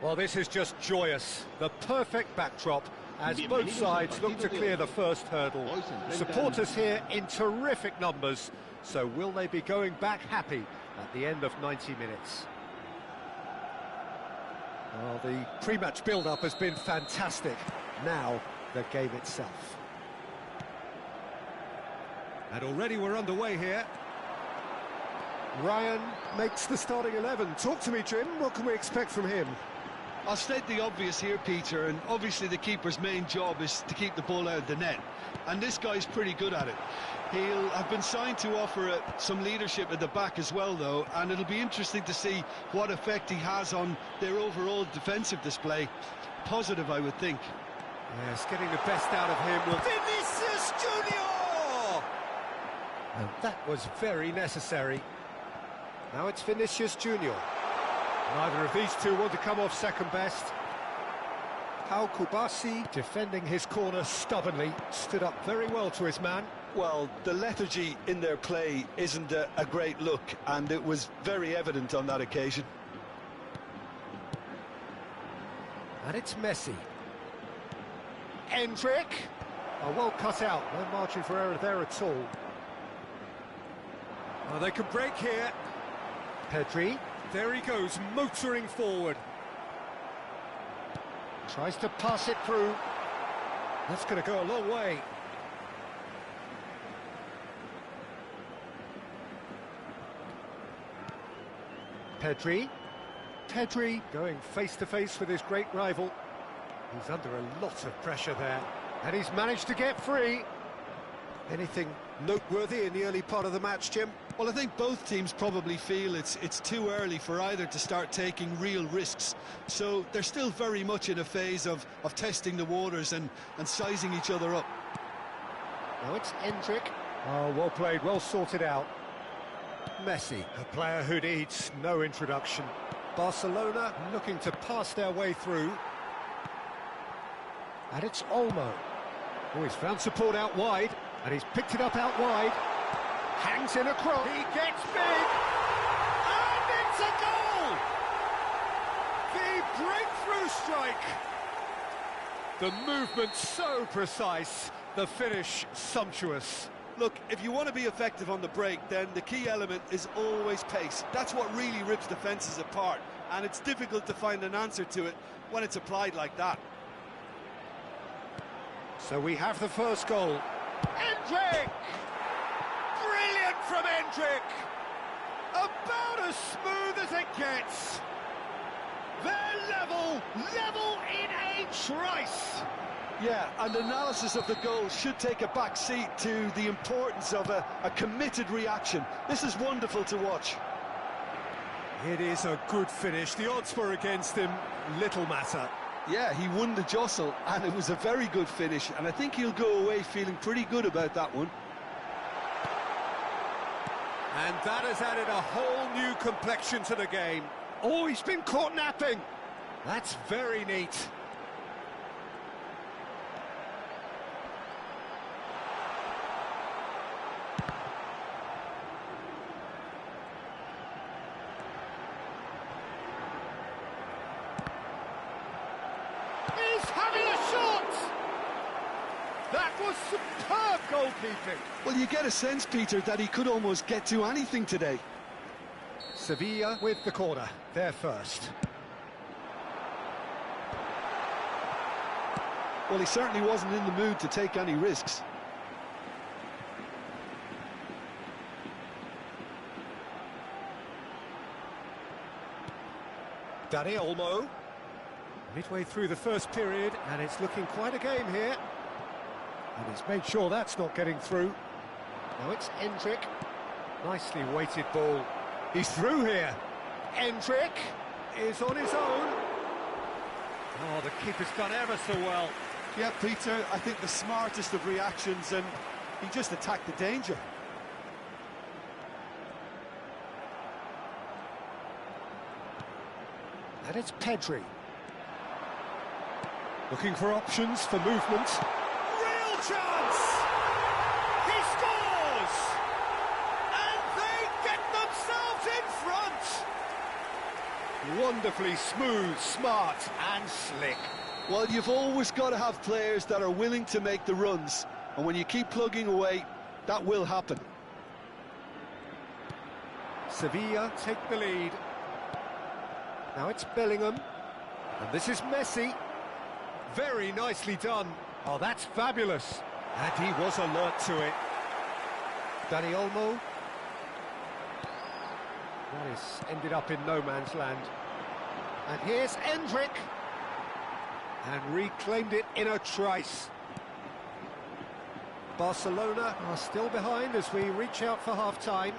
Well, this is just joyous. The perfect backdrop as both sides look to clear the first hurdle. Supporters here in terrific numbers, so will they be going back happy at the end of 90 minutes? Well, the pre-match build-up has been fantastic. Now, the game itself. And already we're underway here. Ryan makes the starting 11. Talk to me, Jim. What can we expect from him? I'll state the obvious here, Peter, and obviously the keeper's main job is to keep the ball out of the net. And this guy's pretty good at it. He'll have been signed to offer some leadership at the back as well, though, and it'll be interesting to see what effect he has on their overall defensive display. Positive, I would think. Yes, getting the best out of him will... Vinicius Junior! And that was very necessary. Now it's Vinicius Junior. Neither of these two want to come off second best. Pau Kubasi, defending his corner stubbornly, stood up very well to his man. Well, the lethargy in their play isn't a great look, and it was very evident on that occasion. And it's Messi. Endrick. Oh, well cut out, no margin for error there at all. Oh, they can break here. Pedri. There he goes, motoring forward. Tries to pass it through. That's going to go a long way. Pedri. Pedri going face-to-face with his great rival. He's under a lot of pressure there. And he's managed to get free. Anything noteworthy in the early part of the match, Jim? Well, I think both teams probably feel it's too early for either to start taking real risks. So they're still very much in a phase of testing the waters and sizing each other up. Now it's Endrick. Oh, well played, well sorted out. Messi, a player who needs no introduction. Barcelona looking to pass their way through. And it's Olmo. Oh, he's found support out wide, and he's picked it up out wide. Hangs in a cross. He gets big, and it's a goal! The breakthrough strike. The movement so precise, the finish sumptuous. Look, if you want to be effective on the break, then the key element is always pace. That's what really rips defences apart, and it's difficult to find an answer to it when it's applied like that. So we have the first goal. Endrick! Brilliant in from Hendrick! About as smooth as it gets. They're level in a trice. Yeah, and analysis of the goal should take a back seat to the importance of a committed reaction. This is wonderful to watch. It is a good finish. The odds were against him, little matter. Yeah, he won the jostle, and it was a very good finish, and I think he'll go away feeling pretty good about that one. And that has added a whole new complexion to the game. Oh, he's been caught napping. That's very neat. He's having a shot! That was superb goalkeeping. Well, you get a sense, Peter, that he could almost get to anything today. Sevilla with the corner, they're first. Well, he certainly wasn't in the mood to take any risks. Dani Olmo. Midway through the first period, and it's looking quite a game here. And he's made sure that's not getting through. Now it's Hendrick. Nicely weighted ball. He's through here. Hendrick is on his own. Oh, the keeper's done ever so well. Yeah, Peter, I think the smartest of reactions, and he just attacked the danger. And it's Pedri. Looking for options for movement. Real chance! He scores! And they get themselves in front! Wonderfully smooth, smart and slick. Well, you've always got to have players that are willing to make the runs, and when you keep plugging away, that will happen. Sevilla take the lead. Now it's Bellingham, and this is Messi. Very nicely done. Oh, that's fabulous. And he was alert to it. Dani Olmo. That is ended up in no man's land. And here's Hendrick. And reclaimed it in a trice. Barcelona are still behind as we reach out for half-time.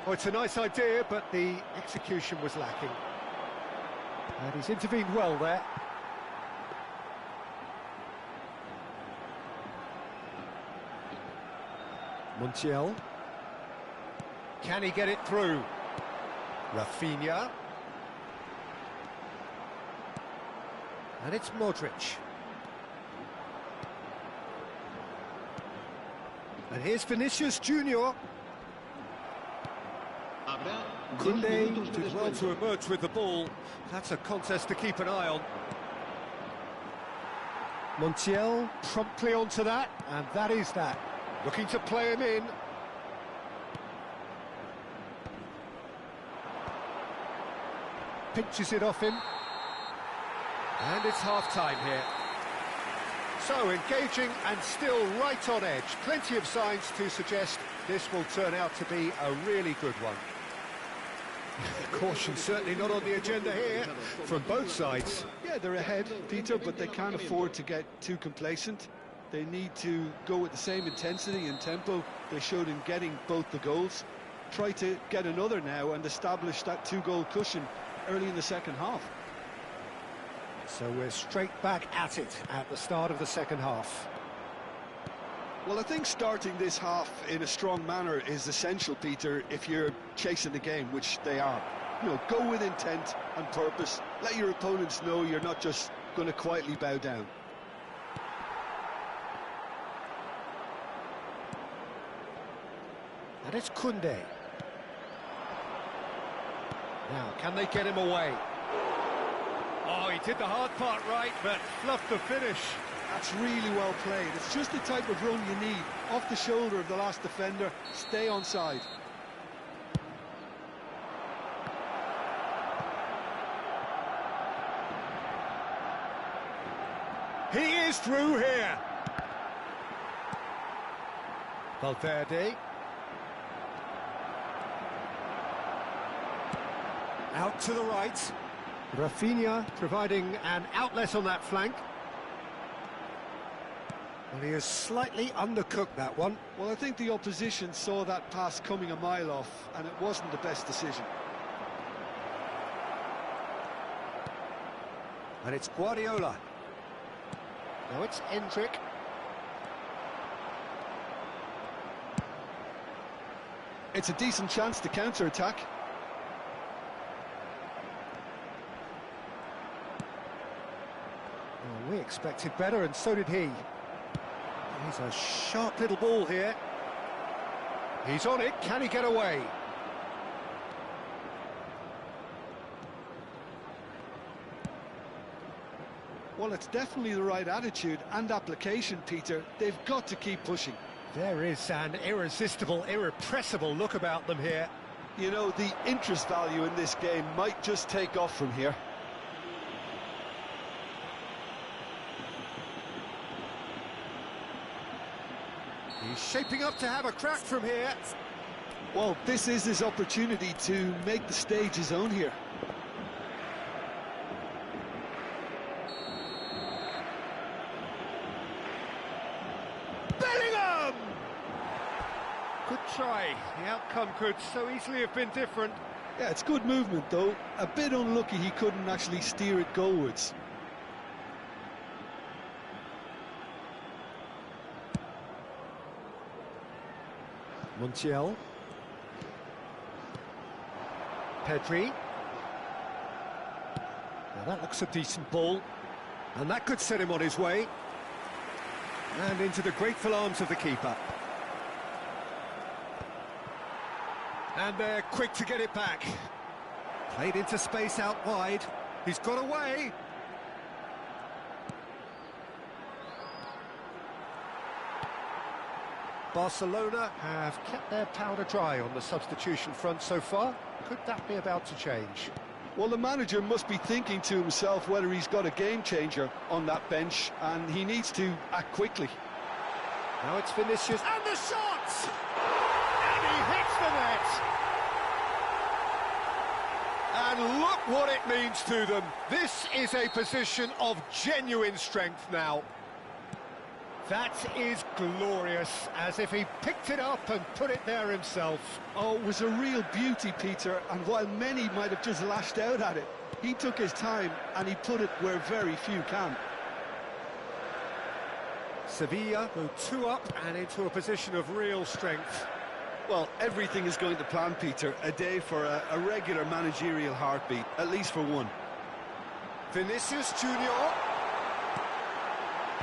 Oh, it's a nice idea, but the execution was lacking. And he's intervened well there. Montiel. Can he get it through? Rafinha. And it's Modric. And here's Vinicius Junior. Koundé did well to emerge with the ball. That's a contest to keep an eye on. Montiel promptly onto that, and that is that. Looking to play him in. Pinches it off him. And it's half-time here. So, engaging and still right on edge. Plenty of signs to suggest this will turn out to be a really good one. Caution certainly not on the agenda here from both sides. Yeah, they're ahead, Peter, but they can't afford to get too complacent. They need to go with the same intensity and tempo they showed in getting both the goals. Try to get another now and establish that two-goal cushion early in the second half. So we're straight back at it at the start of the second half. Well, I think starting this half in a strong manner is essential, Peter, if you're chasing the game, which they are. You know, go with intent and purpose. Let your opponents know you're not just going to quietly bow down. And it's Koundé. Now, can they get him away? Oh, he did the hard part right, but fluffed the finish. That's really well played. It's just the type of run you need. Off the shoulder of the last defender, stay onside. He is through here. Valverde. Out to the right. Rafinha providing an outlet on that flank. Well, he has slightly undercooked that one. Well, I think the opposition saw that pass coming a mile off, and it wasn't the best decision. And it's Guardiola. Now it's Endrick. It's a decent chance to counter-attack. Well, we expected better, and so did he. He's a sharp little ball here. He's on it. Can he get away? Well, it's definitely the right attitude and application, Peter. They've got to keep pushing. There is an irresistible, irrepressible look about them here. You know, the interest value in this game might just take off from here. He's shaping up to have a crack from here. Well, this is his opportunity to make the stage his own here. Bellingham! Good try. The outcome could so easily have been different. Yeah, it's good movement, though. A bit unlucky he couldn't actually steer it goalwards. Montiel. Pedri. Now that looks a decent ball. And that could set him on his way. And into the grateful arms of the keeper. And they're quick to get it back. Played into space out wide. He's got away. Barcelona have kept their powder dry on the substitution front so far. Could that be about to change? Well, the manager must be thinking to himself whether he's got a game-changer on that bench, and he needs to act quickly. Now it's Vinicius, and the shot! And he hits the net! And look what it means to them. This is a position of genuine strength now. That is glorious, as if he picked it up and put it there himself. Oh, it was a real beauty, Peter, and while many might have just lashed out at it, he took his time and he put it where very few can. Sevilla go 2 up and into a position of real strength. Well, everything is going to plan, Peter. A day for a regular managerial heartbeat, at least for one. Vinicius Junior.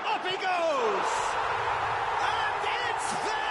Up he goes! And it's there!